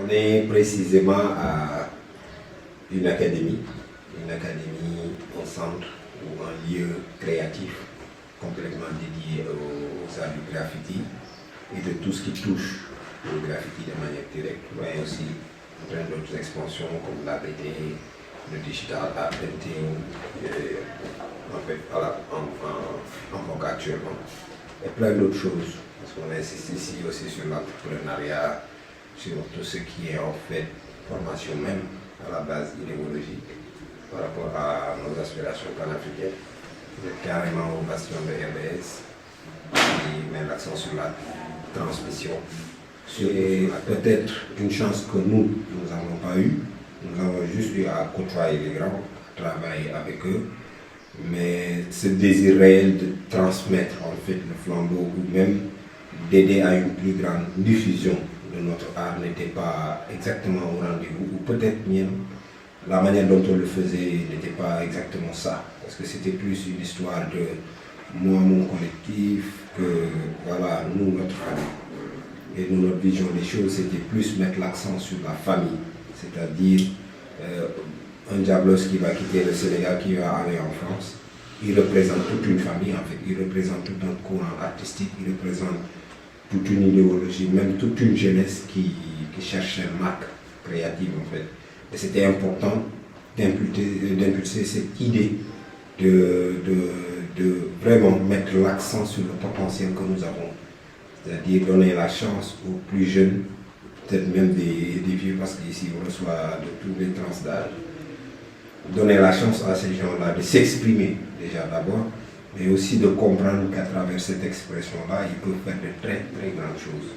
On est précisément à une académie, un centre ou un lieu créatif complètement dédié aux arts du graffiti et de tout ce qui touche au graffiti de manière directe. Vous voyez aussi plein d'autres expansions comme la BD, le digital art painting, en fait, en vogue actuellement, et plein d'autres choses. Parce qu'on insiste ici aussi sur l'entrepreneuriat, sur tout ce qui est en fait formation même à la base idéologique par rapport à nos aspirations panafricaines. Vous êtes carrément au bastion de RDS qui met l'accent sur la transmission. C'est peut-être une chance que nous n'avons pas eue. Nous avons juste eu à côtoyer les grands, travailler avec eux. Mais ce désir réel de transmettre en fait le flambeau ou même d'aider à une plus grande diffusion de notre art n'était pas exactement au rendez-vous, ou peut-être même la manière dont on le faisait n'était pas exactement ça, parce que c'était plus une histoire de moi, mon collectif, que voilà, nous, notre famille. Et nous, notre vision des choses, c'était plus mettre l'accent sur la famille, c'est-à-dire un Diablos qui va quitter le Sénégal, qui va aller en France. Il représente toute une famille, en fait. Il représente tout un courant artistique, il représente toute une idéologie, même toute une jeunesse qui cherche une marque créative, en fait. Et c'était important d'impulser cette idée de vraiment mettre l'accent sur le potentiel que nous avons. C'est-à-dire donner la chance aux plus jeunes, peut-être même des vieux, parce qu'ici on reçoit de tous les tranches d'âge. Donner la chance à ces gens-là de s'exprimer déjà d'abord, mais aussi de comprendre qu'à travers cette expression-là, ils peuvent faire de très très grandes choses.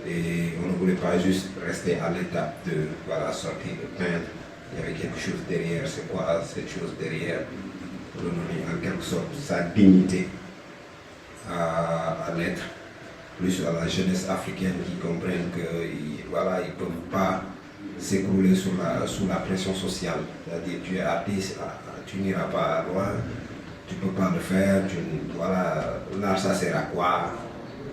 Et on ne voulait pas juste rester à l'étape de voilà, sortir de peindre. Il y avait quelque chose derrière. C'est quoi cette chose derrière? Pour donner en quelque sorte sa dignité à l'être, plus à la jeunesse africaine qui comprennent que voilà, ils ne peuvent pas s'écrouler sous la pression sociale. C'est-à-dire tu es artiste, tu n'iras pas loin, tu ne peux pas le faire, voilà, l'art ça sert à quoi?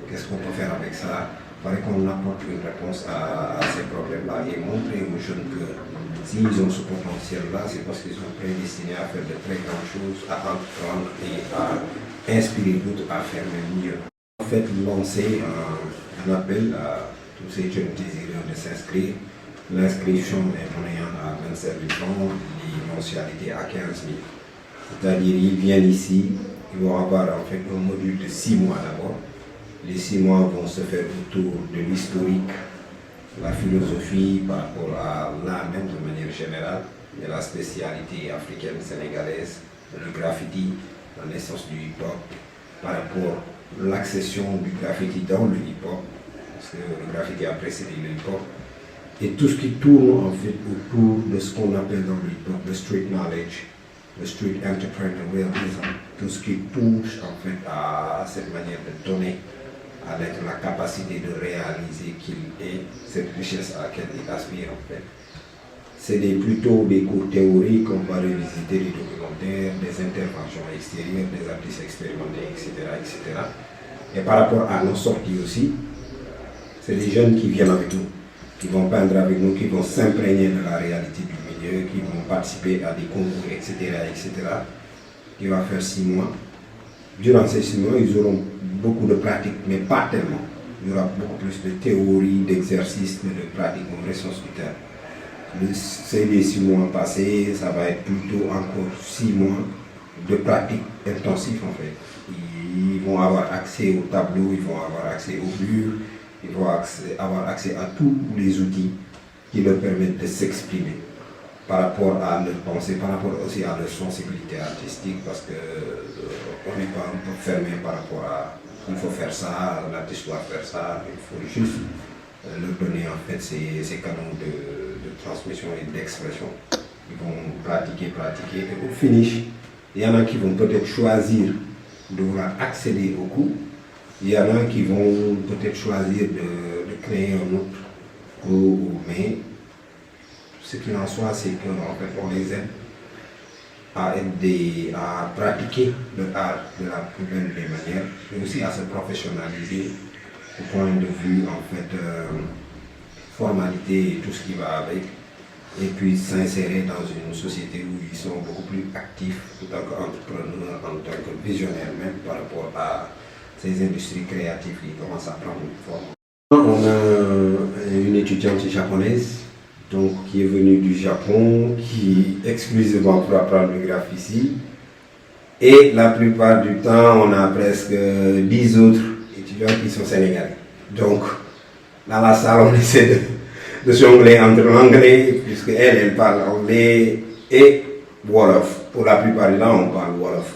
Qu'est-ce qu'on peut faire avec ça? Il fallait qu'on apporte une réponse à ces problèmes-là et montrer aux jeunes que s'ils ont ce potentiel-là, c'est parce qu'ils sont prédestinés à faire de très grandes choses, à entreprendre et à inspirer d'autres à faire le mieux. En fait, lancer un appel à tous ces jeunes désireux de s'inscrire. L'inscription est monnayante à 27 000 francs, les mensualités à 15 000. C'est-à-dire, ils viennent ici, ils vont avoir en fait un module de 6 mois d'abord. Les 6 mois vont se faire autour de l'historique, la philosophie par rapport à l'art même de manière générale, et la spécialité africaine sénégalaise, le graffiti, la naissance du hip-hop, par rapport à l'accession du graffiti dans le hip-hop, parce que le graffiti a précédé le hip-hop, et tout ce qui tourne en fait autour de ce qu'on appelle dans le hip-hop le street knowledge, le street entrepreneurialism, tout ce qui touche en fait à cette manière de donner à l'être la capacité de réaliser qu'il est cette richesse à laquelle il aspire en fait. C'est plutôt des cours théoriques, on va revisiter des documentaires, des interventions extérieures, des artistes expérimentés, etc. Et par rapport à nos sorties aussi, c'est des jeunes qui viennent avec nous, qui vont peindre avec nous, qui vont s'imprégner de la réalité du milieu, qui vont participer à des concours, etc., qui va faire 6 mois. Durant ces 6 mois, ils auront beaucoup de pratiques, mais pas tellement. Il y aura beaucoup plus de théorie, d'exercices, mais de pratiques en vrai sens du terme. C'est les 6 mois passés, ça va être plutôt encore 6 mois de pratiques intensives en fait. Ils vont avoir accès au tableau, ils vont avoir accès aux murs, ils vont avoir accès à tous les outils qui leur permettent de s'exprimer par rapport à leur pensée, par rapport aussi à leur sensibilité artistique, parce qu'on n'est pas un peu fermé par rapport à il faut faire ça, l'artiste doit faire ça, il faut juste leur donner en fait ces canaux de transmission et d'expression. Ils vont pratiquer, et au finish, il y en a qui vont peut-être choisir de vouloir accéder au cours, il y en a qui vont peut-être choisir de créer un autre cours, mais ce qu'il en soit, c'est qu'en fait, on les aide à pratiquer le art de la plus belle des manières, mais aussi à se professionnaliser au point de vue en fait formalités et tout ce qui va avec, et puis s'insérer dans une société où ils sont beaucoup plus actifs en tant qu'entrepreneurs, en tant que visionnaires même par rapport à ces industries créatives qui commencent à prendre une forme. On a une étudiante japonaise donc, qui est venue du Japon, qui exclusivement pour apprendre le graffiti. Et la plupart du temps, on a presque 10 autres étudiants qui sont sénégalais. Donc, dans la salle, on essaie de jongler entre l'anglais, puisque elle parle anglais, et Wolof. Pour la plupart du temps, on parle Wolof.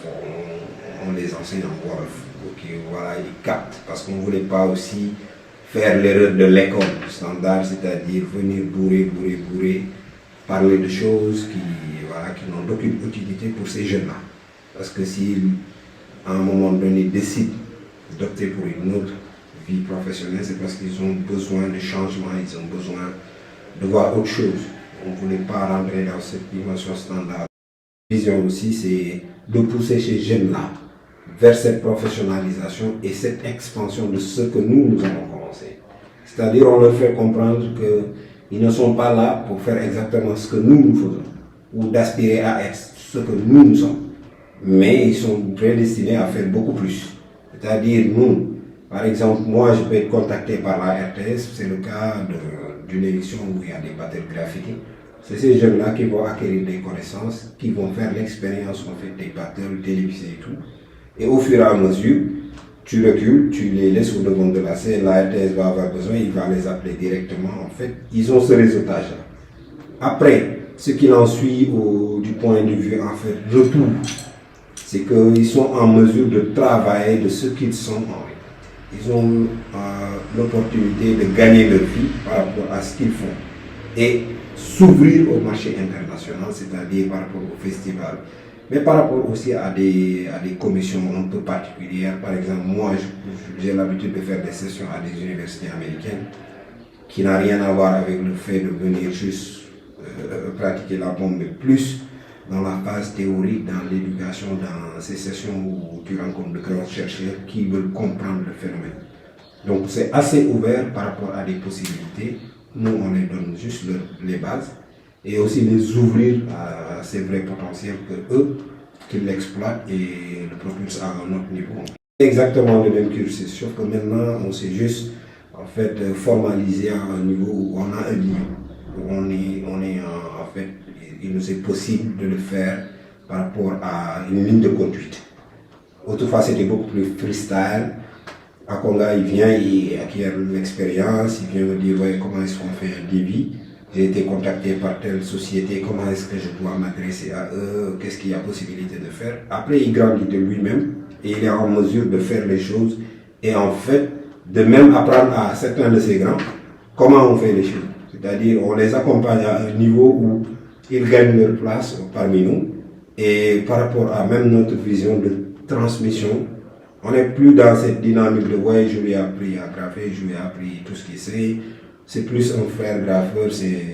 On les enseigne en Wolof. Donc, voilà, ils captent. Parce qu'on ne voulait pas aussi faire l'erreur de l'école standard, c'est-à-dire venir bourrer, parler de choses qui n'ont aucune utilité pour ces jeunes-là. Parce que s'ils, à un moment donné, décident d'opter pour une autre vie professionnelle, c'est parce qu'ils ont besoin de changement, ils ont besoin de voir autre chose. On ne voulait pas rentrer dans cette dimension standard. La vision aussi, c'est de pousser ces jeunes-là vers cette professionnalisation et cette expansion de ce que nous avons commencé. C'est-à-dire, on leur fait comprendre qu'ils ne sont pas là pour faire exactement ce que nous faisons, ou d'aspirer à être ce que nous sommes. Mais ils sont prédestinés à faire beaucoup plus. C'est-à-dire, nous, par exemple, moi, je peux être contacté par la RTS, c'est le cas d'une émission où il y a des battles graphiques. C'est ces jeunes-là qui vont acquérir des connaissances, qui vont faire l'expérience en fait des battles télévisés et tout. Et au fur et à mesure, tu recules, tu les laisses au devant de la scène, la RTS va avoir besoin, il va les appeler directement. En fait, ils ont ce réseautage-là. Après, ce qu'il en suit du point de vue en fait retour, c'est qu'ils sont en mesure de travailler de ce qu'ils sont en fait. Ils ont l'opportunité de gagner leur vie par rapport à ce qu'ils font et s'ouvrir au marché international, c'est-à-dire par rapport au festival, mais par rapport aussi à des commissions un peu particulières. Par exemple, moi, j'ai l'habitude de faire des sessions à des universités américaines qui n'a rien à voir avec le fait de venir juste pratiquer la bombe, mais plus dans la phase théorique, dans l'éducation, dans ces sessions où tu rencontres de grands chercheurs qui veulent comprendre le phénomène. Donc c'est assez ouvert par rapport à des possibilités. Nous, on les donne juste les bases et aussi les ouvrir à ces vrais potentiels que eux, qu'ils l'exploitent et le propulsent à un autre niveau. C'est exactement le même cursus, sauf que maintenant, on s'est juste en fait formalisé à un niveau où on a un lieu, où on est en fait, il nous est possible de le faire par rapport à une ligne de conduite. Autrefois, c'était beaucoup plus freestyle. Akonga, il vient, il acquiert l'expérience, il vient me dire ouais, comment est-ce qu'on fait un devis. J'ai été contacté par telle société, comment est-ce que je dois m'adresser à eux, qu'est-ce qu'il y a possibilité de faire. Après, il grandit de lui-même et il est en mesure de faire les choses et en fait, de même apprendre à certains de ces grands comment on fait les choses. C'est-à-dire, on les accompagne à un niveau où ils gagnent leur place parmi nous et par rapport à même notre vision de transmission, on n'est plus dans cette dynamique de ouais, je lui ai appris à graffer, je lui ai appris tout ce qu'il sait. C'est plus un frère graffeur,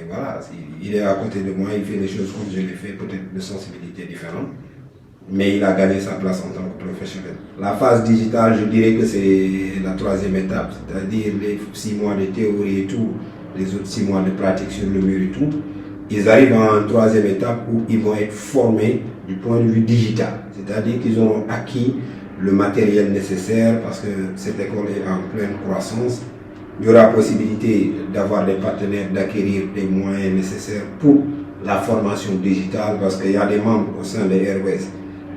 voilà, il est à côté de moi, il fait les choses comme je l'ai fait, peut-être de sensibilité différente, mais il a gagné sa place en tant que professionnel. La phase digitale, je dirais que c'est la troisième étape, c'est-à-dire les 6 mois de théorie et tout, les autres 6 mois de pratique sur le mur et tout. Ils arrivent à une troisième étape où ils vont être formés du point de vue digital, c'est-à-dire qu'ils ont acquis le matériel nécessaire parce que cette école est en pleine croissance. Il y aura possibilité d'avoir des partenaires, d'acquérir des moyens nécessaires pour la formation digitale parce qu'il y a des membres au sein des Airways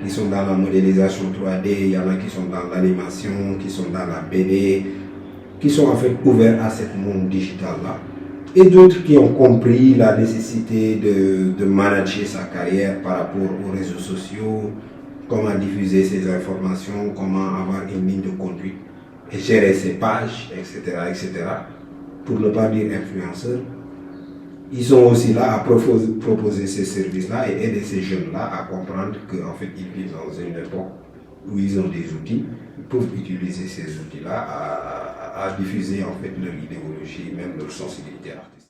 qui sont dans la modélisation 3D, il y en a qui sont dans l'animation, qui sont dans la BD, qui sont en fait ouverts à ce monde digital-là. Et d'autres qui ont compris la nécessité de manager sa carrière par rapport aux réseaux sociaux, comment diffuser ses informations, comment avoir une ligne de conduite et gérer ses pages, etc., etc. Pour ne pas dire influenceurs. Ils sont aussi là à proposer ces services-là et aider ces jeunes-là à comprendre qu'en fait, ils vivent dans une époque où ils ont des outils, ils peuvent utiliser ces outils-là à diffuser en fait leur idéologie, même leur sensibilité artistique.